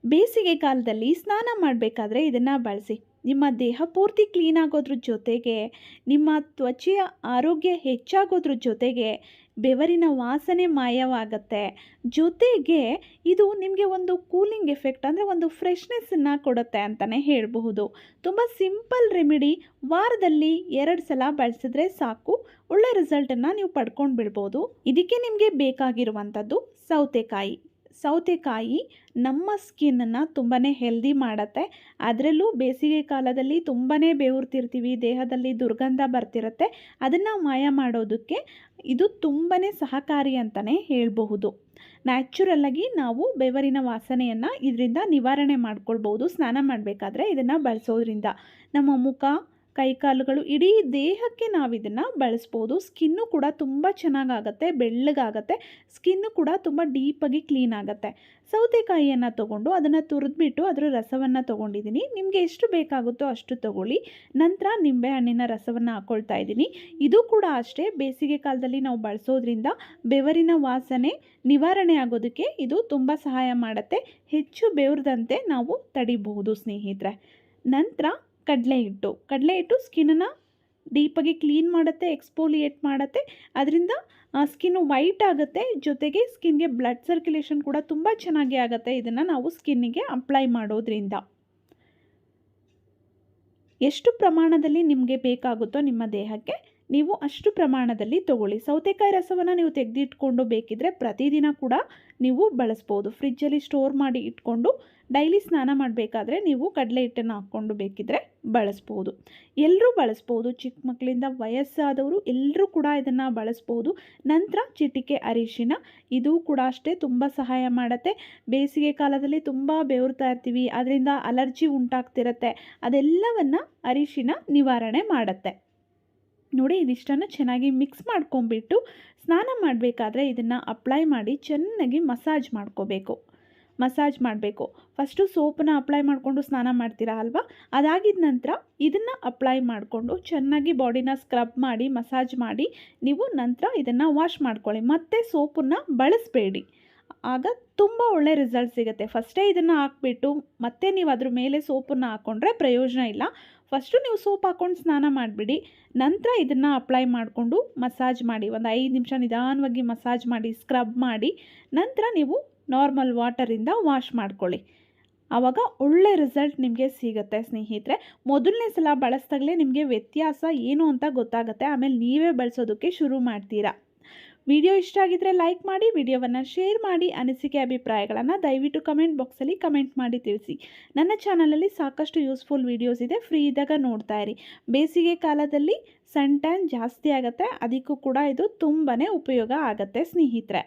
ಬೇಸಿಗೆ ಕಾಲದಲ್ಲಿ ಸ್ನಾನ ಮಾಡಬೇಕಾದ್ರೆ ಇದನ್ನು ಬಳಸಿ. ನಿಮ್ಮ ದೇಹ ಪೂರ್ತಿ ಕ್ಲೀನ್ ಆಗೋದ್ರ ಜೊತೆಗೆ ನಿಮ್ಮ ತ್ವಚೆಯ ಆರೋಗ್ಯ ಹೆಚ್ಚಾಗೋದ್ರ ಜೊತೆಗೆ ಬೆವರಿನ ವಾಸನೆ ಮಾಯವಾಗುತ್ತೆ. ಜೊತೆಗೆ ಇದು ನಿಮಗೆ ಒಂದು ಕೂಲಿಂಗ್ ಎಫೆಕ್ಟ್ ಅಂದರೆ ಒಂದು ಫ್ರೆಶ್ನೆಸ್ಸನ್ನು ಕೊಡುತ್ತೆ ಅಂತಲೇ ಹೇಳಬಹುದು. ತುಂಬ ಸಿಂಪಲ್ ರೆಮಿಡಿ. ವಾರದಲ್ಲಿ 2 ಸಲ ಬಳಸಿದ್ರೆ ಸಾಕು, ಒಳ್ಳೆ ರಿಸಲ್ಟನ್ನು ನೀವು ಪಡ್ಕೊಂಡು ಬಿಡ್ಬೋದು. ಇದಕ್ಕೆ ನಿಮಗೆ ಬೇಕಾಗಿರುವಂಥದ್ದು ಸೌತೆಕಾಯಿ ನಮ್ಮ ಸ್ಕಿನ್ನನ್ನು ತುಂಬಾ ಹೆಲ್ದಿ ಮಾಡುತ್ತೆ. ಅದರಲ್ಲೂ ಬೇಸಿಗೆ ಕಾಲದಲ್ಲಿ ತುಂಬಾ ಬೆವರ್ತಿರ್ತೀವಿ, ದೇಹದಲ್ಲಿ ದುರ್ಗಂಧ ಬರ್ತಿರುತ್ತೆ. ಅದನ್ನು ಮಾಯ ಮಾಡೋದಕ್ಕೆ ಇದು ತುಂಬಾ ಸಹಕಾರಿ ಅಂತಲೇ ಹೇಳಬಹುದು. ನ್ಯಾಚುರಲ್ಲಾಗಿ ನಾವು ಬೆವರಿನ ವಾಸನೆಯನ್ನು ಇದರಿಂದ ನಿವಾರಣೆ ಮಾಡ್ಕೊಳ್ಬೋದು. ಸ್ನಾನ ಮಾಡಬೇಕಾದ್ರೆ ಇದನ್ನು ಬಳಸೋದ್ರಿಂದ ನಮ್ಮ ಮುಖ, ಕೈಕಾಲುಗಳು, ಇಡೀ ದೇಹಕ್ಕೆ ನಾವು ಇದನ್ನು ಬಳಸ್ಬೋದು. ಸ್ಕಿನ್ನು ಕೂಡ ತುಂಬ ಚೆನ್ನಾಗಾಗತ್ತೆ, ಬೆಳ್ಳಗಾಗತ್ತೆ. ಸ್ಕಿನ್ನು ಕೂಡ ತುಂಬ ಡೀಪಾಗಿ ಕ್ಲೀನ್ ಆಗುತ್ತೆ. ಸೌತೆಕಾಯಿಯನ್ನು ತೊಗೊಂಡು ಅದನ್ನು ತುರಿದ್ಬಿಟ್ಟು ಅದರ ರಸವನ್ನು ತೊಗೊಂಡಿದ್ದೀನಿ. ನಿಮಗೆ ಎಷ್ಟು ಬೇಕಾಗುತ್ತೋ ಅಷ್ಟು ತೊಗೊಳ್ಳಿ. ನಂತರ ನಿಂಬೆಹಣ್ಣಿನ ರಸವನ್ನು ಹಾಕ್ಕೊಳ್ತಾ ಇದ್ದೀನಿ. ಇದು ಕೂಡ ಅಷ್ಟೇ, ಬೇಸಿಗೆ ಕಾಲದಲ್ಲಿ ನಾವು ಬಳಸೋದ್ರಿಂದ ಬೆವರಿನ ವಾಸನೆ ನಿವಾರಣೆ ಆಗೋದಕ್ಕೆ ಇದು ತುಂಬ ಸಹಾಯ ಮಾಡುತ್ತೆ. ಹೆಚ್ಚು ಬೆವರದಂತೆ ನಾವು ತಡಿಬಹುದು ಸ್ನೇಹಿತರೆ. ನಂತರ ಕಡಲೆ ಹಿಟ್ಟು ಸ್ಕಿನ್ನನ್ನು ಡೀಪಾಗಿ ಕ್ಲೀನ್ ಮಾಡುತ್ತೆ, ಎಕ್ಸ್ಫೋಲಿಯೇಟ್ ಮಾಡುತ್ತೆ. ಅದರಿಂದ ಸ್ಕಿನ್ನು ವೈಟ್ ಆಗುತ್ತೆ. ಜೊತೆಗೆ ಸ್ಕಿನ್ಗೆ ಬ್ಲಡ್ ಸರ್ಕ್ಯುಲೇಷನ್ ಕೂಡ ತುಂಬ ಚೆನ್ನಾಗಿ ಆಗುತ್ತೆ ಇದನ್ನು ನಾವು ಸ್ಕಿನ್ನಿಗೆ ಅಪ್ಲೈ ಮಾಡೋದ್ರಿಂದ. ಎಷ್ಟು ಪ್ರಮಾಣದಲ್ಲಿ ನಿಮಗೆ ಬೇಕಾಗುತ್ತೋ ನಿಮ್ಮ ದೇಹಕ್ಕೆ ನೀವು ಅಷ್ಟು ಪ್ರಮಾಣದಲ್ಲಿ ತೊಗೊಳ್ಳಿ. ಸೌತೆಕಾಯಿ ರಸವನ್ನು ನೀವು ತೆಗೆದಿಟ್ಕೊಂಡು ಬೇಕಿದ್ರೆ ಪ್ರತಿದಿನ ಕೂಡ ನೀವು ಬಳಸ್ಬೋದು. ಫ್ರಿಜ್ಜಲ್ಲಿ ಸ್ಟೋರ್ ಮಾಡಿ ಇಟ್ಕೊಂಡು ಡೈಲಿ ಸ್ನಾನ ಮಾಡಬೇಕಾದ್ರೆ ನೀವು ಕಡಲೆ ಹಿಟ್ಟನ್ನು ಹಾಕ್ಕೊಂಡು ಬೇಕಿದ್ರೆ ಬಳಸ್ಬೋದು. ಎಲ್ಲರೂ ಬಳಸ್ಬೋದು, ಚಿಕ್ಕ ಮಕ್ಕಳಿಂದ ವಯಸ್ಸಾದವರು ಎಲ್ಲರೂ ಕೂಡ ಇದನ್ನು ಬಳಸ್ಬೋದು. ನಂತರ ಚಿಟಿಕೆ ಅರಿಶಿನ, ಇದು ಕೂಡ ಅಷ್ಟೇ ತುಂಬ ಸಹಾಯ ಮಾಡುತ್ತೆ. ಬೇಸಿಗೆ ಕಾಲದಲ್ಲಿ ತುಂಬ ಬೆವರ್ತಾ ಇರ್ತೀವಿ, ಅದರಿಂದ ಅಲರ್ಜಿ ಉಂಟಾಗ್ತಿರುತ್ತೆ. ಅದೆಲ್ಲವನ್ನು ಅರಿಶಿನ ನಿವಾರಣೆ ಮಾಡುತ್ತೆ. ನೋಡಿ, ಇದಿಷ್ಟನ್ನು ಚೆನ್ನಾಗಿ ಮಿಕ್ಸ್ ಮಾಡ್ಕೊಂಬಿಟ್ಟು ಸ್ನಾನ ಮಾಡಬೇಕಾದ್ರೆ ಇದನ್ನು ಅಪ್ಲೈ ಮಾಡಿ ಚೆನ್ನಾಗಿ ಮಸಾಜ್ ಮಾಡಬೇಕು. ಫಸ್ಟು ಸೋಪನ್ನ ಅಪ್ಲೈ ಮಾಡಿಕೊಂಡು ಸ್ನಾನ ಮಾಡ್ತೀರಾ ಅಲ್ವಾ, ಅದಾಗಿದ ನಂತರ ಇದನ್ನು ಅಪ್ಲೈ ಮಾಡಿಕೊಂಡು ಚೆನ್ನಾಗಿ ಬಾಡಿನ ಸ್ಕ್ರಬ್ ಮಾಡಿ ಮಸಾಜ್ ಮಾಡಿ ನೀವು ನಂತರ ಇದನ್ನು ವಾಶ್ ಮಾಡ್ಕೊಳ್ಳಿ. ಮತ್ತೆ ಸೋಪನ್ನು ಬಳಸಬೇಡಿ, ಆಗ ತುಂಬ ಒಳ್ಳೆ ರಿಸಲ್ಟ್ ಸಿಗುತ್ತೆ. ಫಸ್ಟೇ ಇದನ್ನು ಹಾಕ್ಬಿಟ್ಟು ಮತ್ತೆ ನೀವು ಅದ್ರ ಮೇಲೆ ಸೋಪನ್ನು ಹಾಕ್ಕೊಂಡ್ರೆ ಪ್ರಯೋಜನ ಇಲ್ಲ. ಫಸ್ಟು ನೀವು ಸೋಪ್ ಹಾಕ್ಕೊಂಡು ಸ್ನಾನ ಮಾಡಿಬಿಡಿ. ನಂತರ ಇದನ್ನು ಅಪ್ಲೈ ಮಾಡಿಕೊಂಡು ಮಸಾಜ್ ಮಾಡಿ, ಒಂದು 5 ನಿಮಿಷ ನಿಧಾನವಾಗಿ ಮಸಾಜ್ ಮಾಡಿ, ಸ್ಕ್ರಬ್ ಮಾಡಿ, ನಂತರ ನೀವು ನಾರ್ಮಲ್ ವಾಟರಿಂದ ವಾಶ್ ಮಾಡ್ಕೊಳ್ಳಿ. ಆವಾಗ ಒಳ್ಳೆ ರಿಸಲ್ಟ್ ನಿಮಗೆ ಸಿಗುತ್ತೆ ಸ್ನೇಹಿತರೆ. ಮೊದಲನೇ ಸಲ ಬಳಸಿದಾಗಲೇ ನಿಮಗೆ ವ್ಯತ್ಯಾಸ ಏನು ಅಂತ ಗೊತ್ತಾಗುತ್ತೆ. ಆಮೇಲೆ ನೀವೇ ಬಳಸೋದಕ್ಕೆ ಶುರು ಮಾಡ್ತೀರಾ. ವಿಡಿಯೋ ಇಷ್ಟ ಆಗಿದ್ದರೆ ಲೈಕ್ ಮಾಡಿ, ವಿಡಿಯೋವನ್ನು ಶೇರ್ ಮಾಡಿ. ಅನಿಸಿಕೆ ಅಭಿಪ್ರಾಯಗಳನ್ನು ದಯವಿಟ್ಟು ಕಮೆಂಟ್ ಬಾಕ್ಸಲ್ಲಿ ಕಮೆಂಟ್ ಮಾಡಿ ತಿಳಿಸಿ. ನನ್ನ ಚಾನಲಲ್ಲಿ ಸಾಕಷ್ಟು ಯೂಸ್ಫುಲ್ ವೀಡಿಯೋಸ್ ಇದೆ, ಫ್ರೀ ಇದ್ದಾಗ ನೋಡ್ತಾ ಇರಿ. ಬೇಸಿಗೆ ಕಾಲದಲ್ಲಿ ಸನ್ ಟ್ಯಾನ್ ಜಾಸ್ತಿ ಆಗುತ್ತೆ, ಅದಕ್ಕೂ ಕೂಡ ಇದು ತುಂಬಾ ಉಪಯೋಗ ಆಗುತ್ತೆ ಸ್ನೇಹಿತರೆ.